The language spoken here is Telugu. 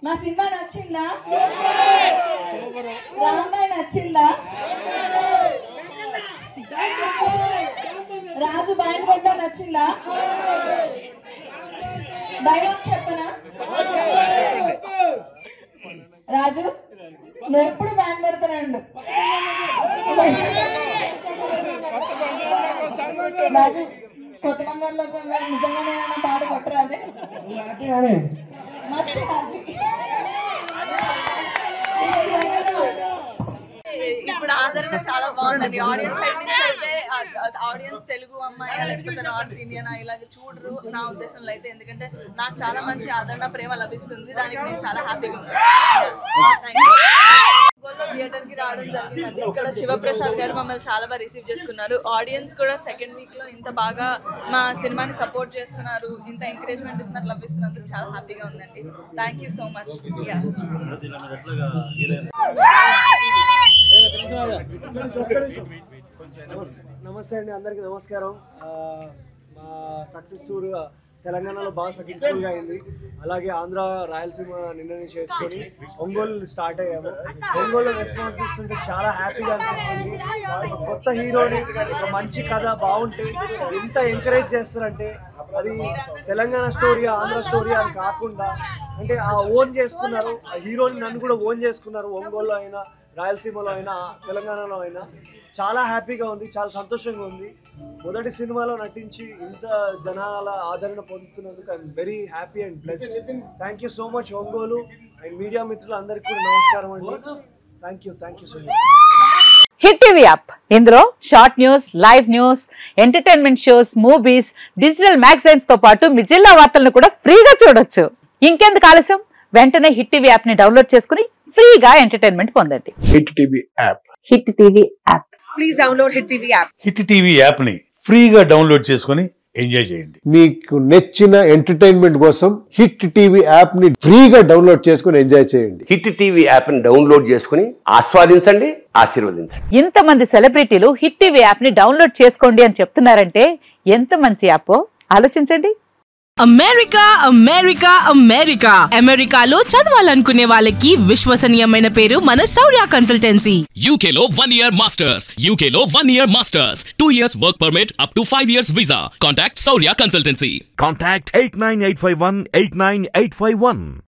మా సినిమా నచ్చిందా? రామాయణ నచ్చిందా? రాజు బ్యాండ్ కొట్టా నచ్చిందా? డైలాగ్ చెప్పనా? రాజు నువ్వు ఎప్పుడు బ్యాండ్ కొడతానండు. రాజు కొత్త బంగారులో నిజంగానే పాట కొట్టరాదే? మస్తు హ్యాపీ. ఇప్పుడు ఆదరణ చాలా బాగుందండి. ఆడియన్స్ సైడ్ నుంచి అయితే ఆడియన్స్ తెలుగు అమ్మాయి లేకపోతే నార్త్ ఇండియన్ ఇలాగ చూడరు నా ఉద్దేశంలో అయితే. ఎందుకంటే నాకు చాలా మంచి ఆదరణ ప్రేమ లభిస్తుంది. దానికి నేను చాలా హ్యాపీగా ఉన్నాను. థియేటర్ కి రావడం జరిగిందండి. ఇక్కడ శివప్రసాద్ గారు మమ్మల్ని చాలా బాగా రిసీవ్ చేసుకున్నారు. ఆడియన్స్ కూడా సెకండ్ వీక్ లో ఇంత బాగా మా సినిమాని సపోర్ట్ చేస్తున్నారు, ఇంత ఎంకరేజ్మెంట్ ఇస్తున్నారు, లవ్ ఇస్తున్నందుకు చాలా హ్యాపీగా ఉందండి. Thank you so much. నమస్తే అండి, అందరికీ నమస్కారం. మా సక్సెస్ టూర్ తెలంగాణలో బాగా సక్సెస్ఫుల్గా అయింది. అలాగే ఆంధ్ర రాయలసీమ నిన్ననే చేసుకొని ఒంగోలు స్టార్ట్ అయ్యాము. ఒంగోలు రెస్పాన్స్ ఇస్తుంటే చాలా హ్యాపీగా అనిపిస్తుంది. కొత్త హీరోని ఒక మంచి కథ బాగుంటే ఎంత ఎంకరేజ్ చేస్తారంటే అది తెలంగాణ స్టోరీ ఆంధ్ర స్టోరీ అని కాకుండా అంటే ఆ ఓన్ చేసుకున్నారు. ఆ హీరోని నన్ను కూడా ఓన్ చేసుకున్నారు. ఒంగోలు అయినా రాయలసీమలో అయినా తెలంగాణలో అయినా చాలా హ్యాపీగా ఉంది, చాలా సంతోషంగా ఉంది. మొదటి సినిమాలో నటించి ఇంత జనాల ఆదరణ పొందుతున్నందుకు I'm very happy and blessed. Thank you so much Ongole and media మిత్రులు అందరికీ కూడా నమస్కారం అండి. Thank you so much. Hit TV app ఇందులో short news, live news, entertainment shows, movies, digital magazines తో పాటు మీ జిల్లా వార్తలను కూడా ఫ్రీగా చూడొచ్చు. ఇంకెందుకు ఆలస్యం, వెంటనే హిట్ టీవీ యాప్ ని డౌన్లోడ్ చేసుకుని ఫ్రీగా ఎంటర్టైన్మెంట్ పొందండి. Hit TV app. Hit TV app. Please download hit TV app. Hit TV app ని ఫ్రీగా డౌన్లోడ్ చేసుకుని ఎంజాయ్ చేయండి. మీకు నచ్చిన ఎంటర్టైన్మెంట్ కోసం హిట్ టీవీ యాప్ ని ఫ్రీగా డౌన్లోడ్ చేసుకుని ఎంజాయ్ చేయండి. హిట్ టీవీ యాప్ ని డౌన్లోడ్ చేసుకుని ఆస్వాదించండి, ఆశీర్వదించండి. ఇంతమంది సెలబ్రిటీలు హిట్ టీవీ యాప్ ని డౌన్లోడ్ చేసుకోండి అని చెప్తున్నారంటే ఎంత మంచి యాప్ ఆలోచించండి. అమెరికా అమెరికా అమెరికా అమెరికాలో చదవాలనుకునే వాళ్ళకి విశ్వసనీయమైన పేరు మన శౌర్య కన్సల్టెన్సీ. UK లో 1 year masters, UK లో 1 year masters, 2 years work permit up to 5 years visa. Contact Saurya Consultancy. Contact 89851 89851.